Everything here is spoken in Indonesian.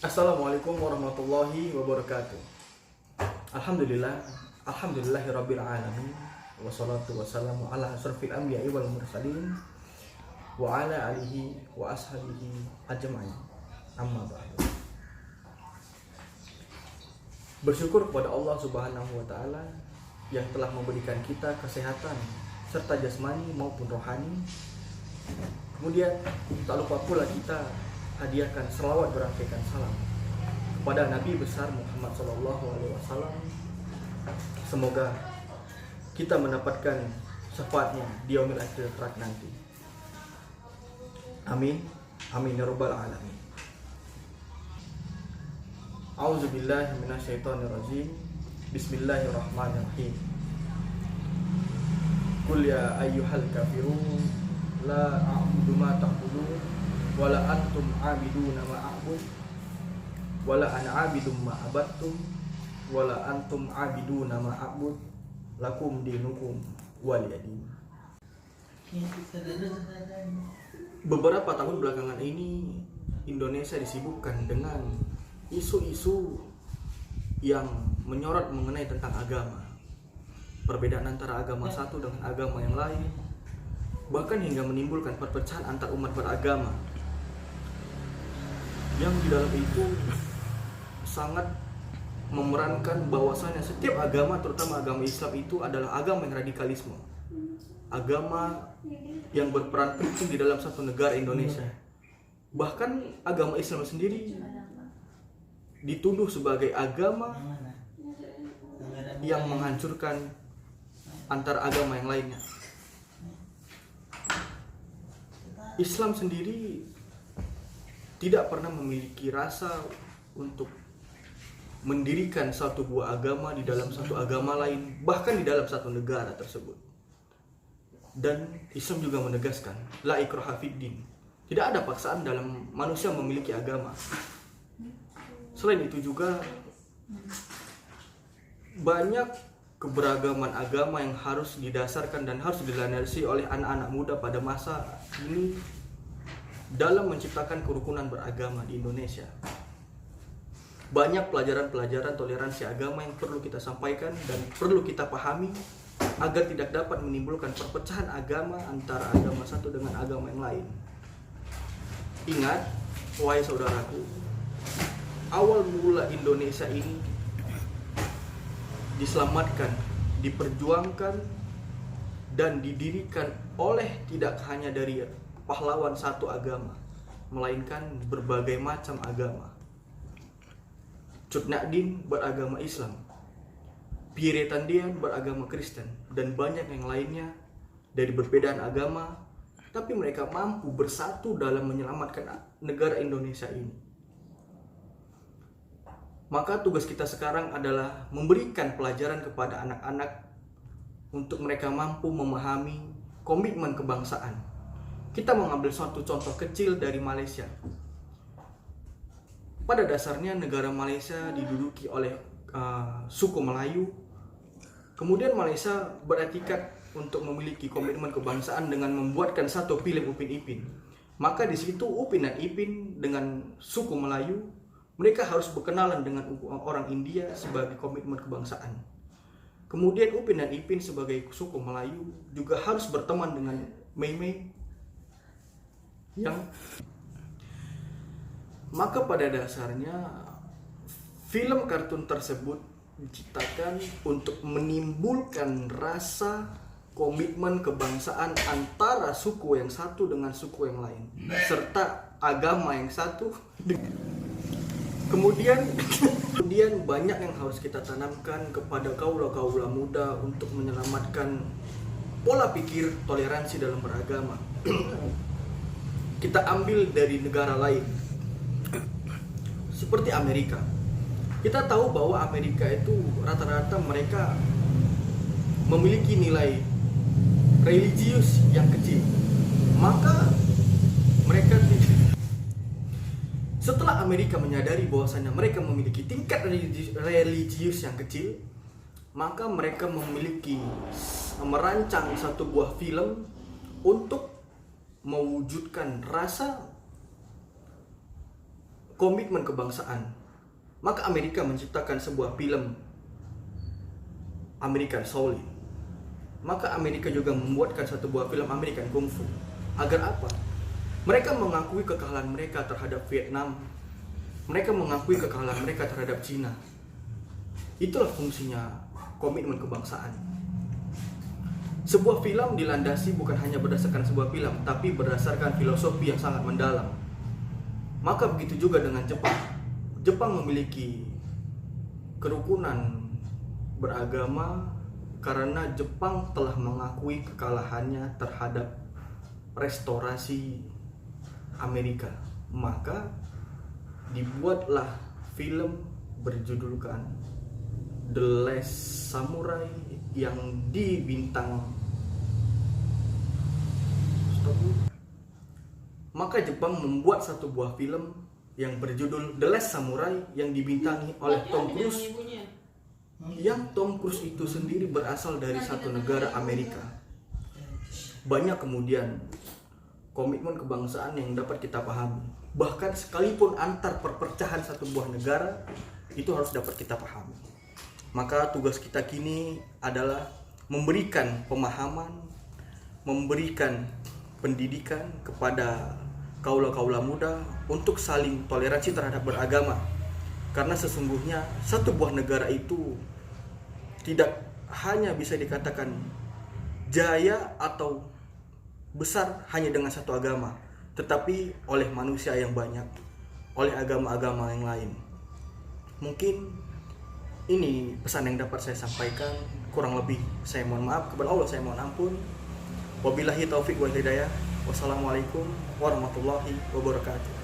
Assalamualaikum warahmatullahi wabarakatuh. Alhamdulillahirabbil alamin. Wassalatu wassalamu ala asrofil anbiya'i wal mursalin wa ala alihi wa ashabihi ajma'in. Amma ba'du. Bersyukur kepada Allah Subhanahu wa taala yang telah memberikan kita kesehatan serta jasmani maupun rohani. Kemudian tak lupa pula kita hadiahkan selawat berangkaikan salam kepada Nabi besar Muhammad SAW. Semoga kita mendapatkan syafaatnya di yaumil akhir nanti. Amin. Amin ya rabbal alamin. A'udzubillahi minasyaitonirrajim. Bismillahirrahmanirrahim. Qul ya ayyuhal kafirun la a'budu ma ta'budun wala antum 'abiduna ma a'bud wala ana 'abidum ma abattum wala antum 'abiduna ma a'bud lakum dinukum waliyadin. Beberapa tahun belakangan ini Indonesia disibukkan dengan isu-isu yang menyorot mengenai tentang agama, perbedaan antara agama satu dengan agama yang lain, bahkan hingga menimbulkan perpecahan antar umat beragama yang di dalam itu sangat memerankan bahwasanya setiap agama, terutama agama Islam, itu adalah agama yang radikalisme, agama yang berperan penting di dalam satu negara Indonesia. Bahkan agama Islam sendiri dituduh sebagai agama yang menghancurkan antar agama yang lainnya. Islam sendiri tidak pernah memiliki rasa untuk mendirikan satu buah agama di dalam satu agama lain, bahkan di dalam satu negara tersebut. Dan Islam juga menegaskan la ikraha fid din, tidak ada paksaan dalam manusia memiliki agama. Selain itu juga banyak keberagaman agama yang harus didasarkan dan harus dilandasi oleh anak-anak muda pada masa ini dalam menciptakan kerukunan beragama di Indonesia. Banyak pelajaran-pelajaran toleransi agama yang perlu kita sampaikan dan perlu kita pahami agar tidak dapat menimbulkan perpecahan agama antara agama satu dengan agama yang lain. Ingat, wahai saudaraku, awal mula Indonesia ini diselamatkan, diperjuangkan, dan didirikan oleh tidak hanya dari pahlawan satu agama, melainkan berbagai macam agama. Cut Nyak beragama Islam, Pierre Tandian beragama Kristen, dan banyak yang lainnya dari perbedaan agama, tapi mereka mampu bersatu dalam menyelamatkan negara Indonesia ini. Maka tugas kita sekarang adalah memberikan pelajaran kepada anak-anak untuk mereka mampu memahami komitmen kebangsaan. Kita mengambil suatu contoh kecil dari Malaysia. Pada dasarnya negara Malaysia diduduki oleh suku Melayu. Kemudian Malaysia beretikat untuk memiliki komitmen kebangsaan dengan membuatkan satu film Upin Ipin. Maka di situ Upin dan Ipin dengan suku Melayu, mereka harus berkenalan dengan orang India sebagai komitmen kebangsaan. Kemudian Upin dan Ipin sebagai suku Melayu juga harus berteman dengan Mei Mei yang maka pada dasarnya film kartun tersebut diciptakan untuk menimbulkan rasa komitmen kebangsaan antara suku yang satu dengan suku yang lain serta agama yang satu. Kemudian banyak yang harus kita tanamkan kepada kaula-kaula muda untuk menyelamatkan pola pikir toleransi dalam beragama. Kita ambil dari negara lain seperti Amerika. Kita tahu bahwa Amerika itu rata-rata mereka memiliki nilai religius yang kecil. Maka mereka setelah Amerika menyadari bahwasanya mereka memiliki tingkat religius yang kecil, maka mereka merancang satu buah film untuk mewujudkan rasa komitmen kebangsaan, maka Amerika menciptakan sebuah film American Solid. Maka Amerika juga membuatkan satu buah film American Kung Fu. Agar apa? Mereka mengakui kekalahan mereka terhadap Vietnam. Mereka mengakui kekalahan mereka terhadap Cina. Itulah fungsinya komitmen kebangsaan. Sebuah film dilandasi bukan hanya berdasarkan sebuah film, tapi berdasarkan filosofi yang sangat mendalam. Maka begitu juga dengan Jepang. Jepang memiliki kerukunan beragama karena Jepang telah mengakui kekalahannya terhadap restorasi Amerika. Maka dibuatlah film berjudulkan The Last Samurai yang dibintang Maka Jepang membuat satu buah film yang berjudul The Last Samurai yang dibintangi oleh Tom Cruise. Yang Tom Cruise itu sendiri berasal dari satu negara Amerika. Banyak kemudian komitmen kebangsaan yang dapat kita pahami. Bahkan sekalipun antar perpecahan satu buah negara, itu harus dapat kita pahami. Maka tugas kita kini adalah memberikan pemahaman, memberikan pendidikan kepada kaula-kaula muda untuk saling toleransi terhadap beragama. Karena sesungguhnya satu buah negara itu tidak hanya bisa dikatakan jaya atau besar hanya dengan satu agama, tetapi oleh manusia yang banyak, oleh agama-agama yang lain. Mungkin ini pesan yang dapat saya sampaikan. Kurang lebih saya mohon maaf, kepada Allah saya mohon ampun. Wabillahi taufik wal hidayah. Wassalamualaikum warahmatullahi wabarakatuh.